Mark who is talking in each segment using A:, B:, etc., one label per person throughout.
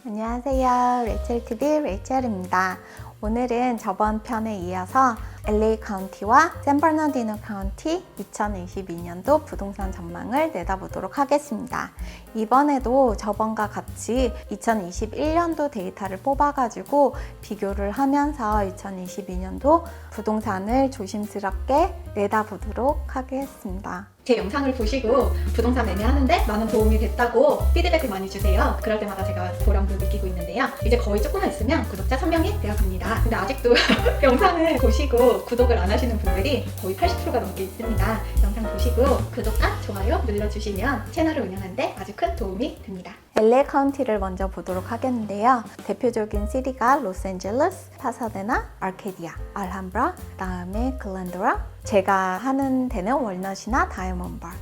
A: 안녕하세요. 레이첼TV 레이첼입니다. 오늘은 저번 편에 이어서 LA 카운티와 샌버나디노 카운티 2022년도 부동산 전망을 내다보도록 하겠습니다. 이번에도 저번과 같이 2021년도 데이터를 뽑아가지고 비교를 하면서 2022년도 부동산을 조심스럽게 내다보도록 하겠습니다. 제 영상을 보시고 부동산 매매하는데 많은 도움이 됐다고 피드백을 많이 주세요. 그럴 때마다 제가 보람도 느끼고 있는데요. 이제 거의 조금만 있으면 구독자 1000명이 되어갑니다. 근데 아직도 영상을 보시고 구독을 안 하시는 분들이 거의 80%가 넘게 있습니다. 영상 보시고 구독과 좋아요 눌러주시면 채널을 운영하는데 아주 큰 도움이 됩니다. LA 카운티를 먼저 보도록 하겠는데요. 대표적인 시티가 로스앤젤레스, 파사데나, 아케디아, 알함브라, 그다음에 글렌도라, 제가 하는 데는 월넛이나 다이아몬드바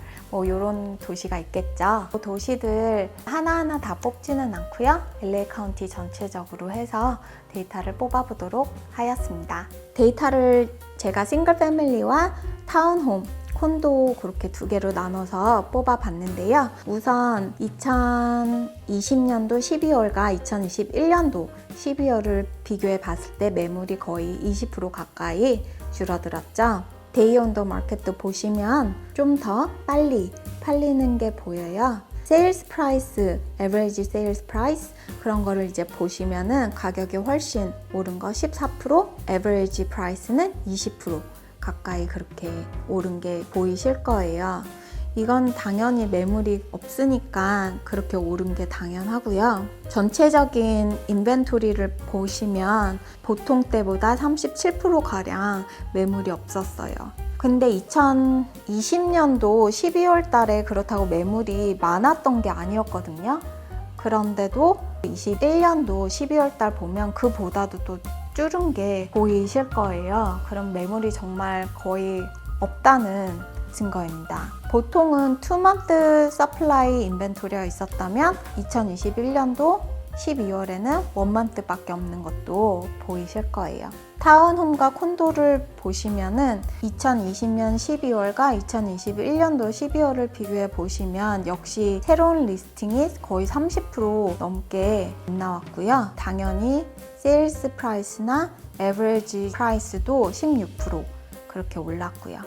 A: 이런 도시가 있겠죠. 도시들 하나하나 다 뽑지는 않고요. LA 카운티 전체적으로 해서 데이터를 뽑아보도록 하였습니다. 데이터를 제가 싱글 패밀리와 타운홈, 콘도 그렇게 두 개로 나눠서 뽑아봤는데요. 우선 2020년도 12월과 2021년도 12월을 비교해 봤을 때 매물이 거의 20% 가까이 줄어들었죠. 데이 온 더 마켓도 보시면 좀 더 빨리 팔리는 게 보여요. 세일스 프라이스, 에버리지 세일스 프라이스 그런 거를 이제 보시면은 가격이 훨씬 오른 거 14%, 에버리지 프라이스는 20% 가까이 그렇게 오른 게 보이실 거예요. 이건 당연히 매물이 없으니까 그렇게 오른 게 당연하고요. 전체적인 인벤토리를 보시면 보통 때보다 37%가량 매물이 없었어요. 근데 2020년도 12월 달에 그렇다고 매물이 많았던 게 아니었거든요. 그런데도 21년도 12월 달 보면 그보다도 또 줄은 게 보이실 거예요. 그럼 매물이 정말 거의 없다는 증거입니다. 보통은 2month 서플라이 인벤토리가 있었다면 2021년도 12월에는 1month밖에 없는 것도 보이실 거예요. 타운홈과 콘도를 보시면은 2020년 12월과 2021년도 12월을 비교해 보시면 역시 새로운 리스팅이 거의 30% 넘게 나왔고요. 당연히 세일스 프라이스나 에버리지 프라이스도 16% 그렇게 올랐고요.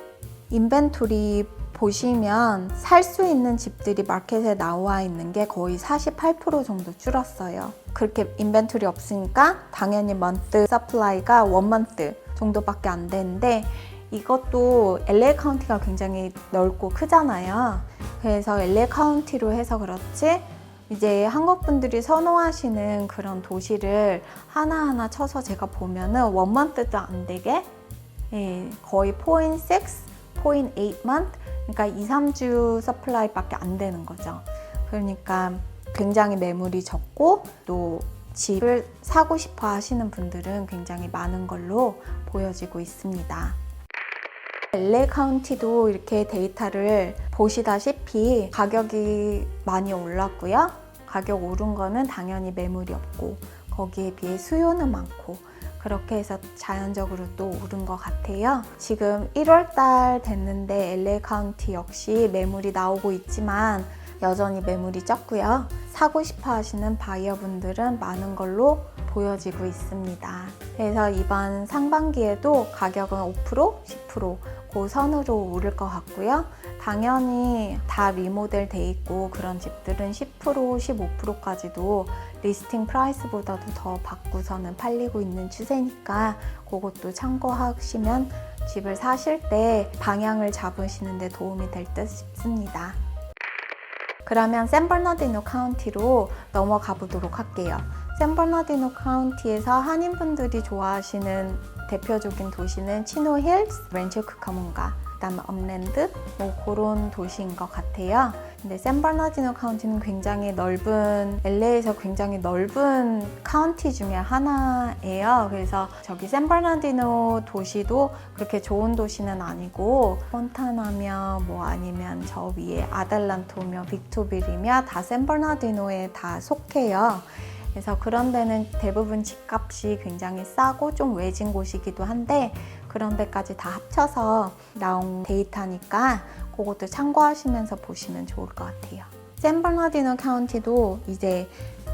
A: 인벤토리 보시면 살 수 있는 집들이 마켓에 나와 있는 게 거의 48% 정도 줄었어요. 그렇게 인벤토리 없으니까 당연히 먼트 서플라이가 1month 정도밖에 안 되는데 이것도 LA 카운티가 굉장히 넓고 크잖아요. 그래서 LA 카운티로 해서 그렇지 이제 한국 분들이 선호하시는 그런 도시를 하나하나 쳐서 제가 보면은 1month도 안 되게 거의 0.6, 0.8month 그러니까 2, 3주 서플라이밖에 안 되는 거죠. 그러니까 굉장히 매물이 적고 또 집을 사고 싶어 하시는 분들은 굉장히 많은 걸로 보여지고 있습니다. LA 카운티도 이렇게 데이터를 보시다시피 가격이 많이 올랐고요. 가격 오른 거는 당연히 매물이 없고 거기에 비해 수요는 많고 그렇게 해서 자연적으로 또 오른 것 같아요. 지금 1월 달 됐는데 LA 카운티 역시 매물이 나오고 있지만 여전히 매물이 적고요. 사고 싶어 하시는 바이어분들은 많은 걸로 보여지고 있습니다. 그래서 이번 상반기에도 가격은 5%, 10% 그 선으로 오를 것 같고요. 당연히 다 리모델 돼 있고 그런 집들은 10%, 15%까지도 리스팅 프라이스보다도 더 받고서는 팔리고 있는 추세니까 그것도 참고하시면 집을 사실 때 방향을 잡으시는 데 도움이 될 듯 싶습니다. 그러면 샌버나디노 카운티로 넘어가 보도록 할게요. 샌버나디노 카운티에서 한인분들이 좋아하시는 대표적인 도시는 치노 힐스, 렌초 크카몬가, 그다음에 업랜드 그런 도시인 것 같아요. 근데 샌버나디노 카운티는 굉장히 넓은 LA에서 굉장히 넓은 카운티 중에 하나예요. 그래서 저기 샌버나디노 도시도 그렇게 좋은 도시는 아니고 폰타나며 아니면 저 위에 아델란토며 빅토빌이며 다 샌버나디노에 다 속해요. 그래서 그런 데는 대부분 집값이 굉장히 싸고 좀 외진 곳이기도 한데 그런 데까지 다 합쳐서 나온 데이터니까 그것도 참고하시면서 보시면 좋을 것 같아요. 샌버나디노 카운티도 이제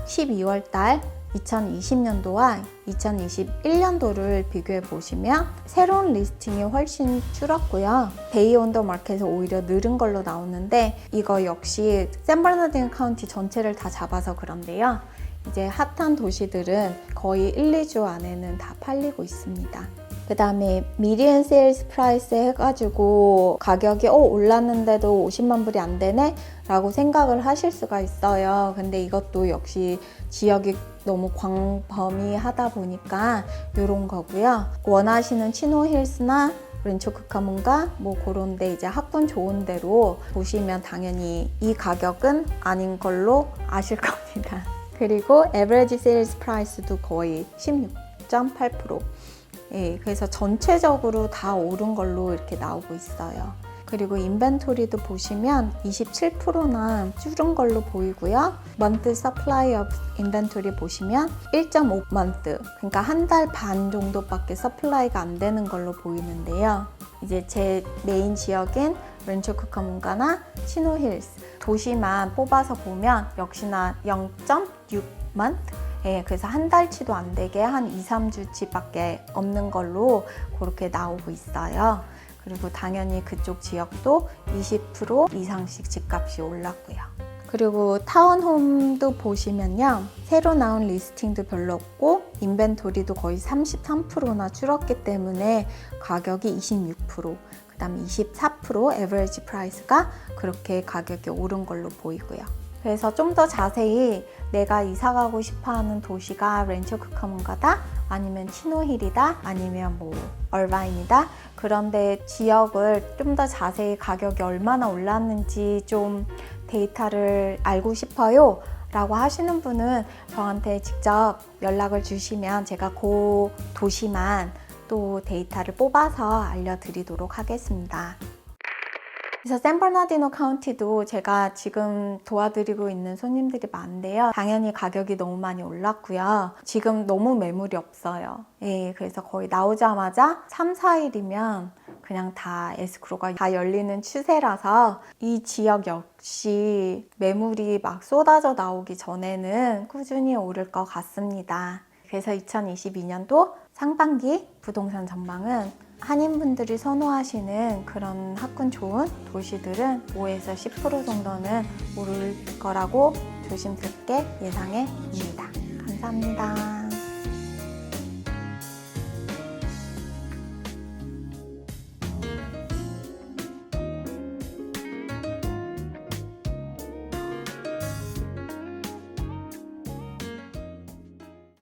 A: 12월 달 2020년도와 2021년도를 비교해 보시면 새로운 리스팅이 훨씬 줄었고요. 데이 온 더 마켓에서 오히려 늘은 걸로 나오는데 이거 역시 샌버나디노 카운티 전체를 다 잡아서 그런데요. 이제 핫한 도시들은 거의 1, 2주 안에는 다 팔리고 있습니다. 그 다음에 미디언 세일즈 프라이스 해가지고 가격이 올랐는데도 50만 불이 안 되네? 라고 생각을 하실 수가 있어요. 근데 이것도 역시 지역이 너무 광범위하다 보니까 이런 거고요. 원하시는 치노힐스나 렌초 크카몬가 뭐 그런 데 이제 학군 좋은 데로 보시면 당연히 이 가격은 아닌 걸로 아실 겁니다. 그리고 에버리지 세일즈 프라이스도 거의 16.8%. 예, 그래서 전체적으로 다 오른 걸로 이렇게 나오고 있어요. 그리고 인벤토리도 보시면 27%나 줄은 걸로 보이고요. month supply of inventory 보시면 1.5 month, 그러니까 한 달 반 정도밖에 서플라이가 안 되는 걸로 보이는데요. 이제 제 메인 지역인 렌초 크카몬가나 치노힐스 도시만 뽑아서 보면 역시나 0.6 month, 예, 그래서 한 달치도 안 되게 한 2, 3주치밖에 없는 걸로 그렇게 나오고 있어요. 그리고 당연히 그쪽 지역도 20% 이상씩 집값이 올랐고요. 그리고 타운홈도 보시면요. 새로 나온 리스팅도 별로 없고 인벤토리도 거의 33%나 줄었기 때문에 가격이 26%, 그 다음에 24% 에버리지 프라이스가 그렇게 가격이 오른 걸로 보이고요. 그래서 좀 더 자세히 내가 이사 가고 싶어 하는 도시가 렌초 크카몬가다, 아니면 치노힐이다, 아니면 뭐 얼바인이다, 그런데 지역을 좀 더 자세히 가격이 얼마나 올랐는지 좀 데이터를 알고 싶어요 라고 하시는 분은 저한테 직접 연락을 주시면 제가 그 도시만 또 데이터를 뽑아서 알려드리도록 하겠습니다. 그래서 샌버나디노 카운티도 제가 지금 도와드리고 있는 손님들이 많은데요. 당연히 가격이 너무 많이 올랐고요. 지금 너무 매물이 없어요. 예, 그래서 거의 나오자마자 3, 4일이면 그냥 다 에스크로가 다 열리는 추세라서 이 지역 역시 매물이 막 쏟아져 나오기 전에는 꾸준히 오를 것 같습니다. 그래서 2022년도 상반기 부동산 전망은 한인분들이 선호하시는 그런 학군 좋은 도시들은 5에서 10% 정도는 오를 거라고 조심스럽게 예상해 봅니다. 감사합니다.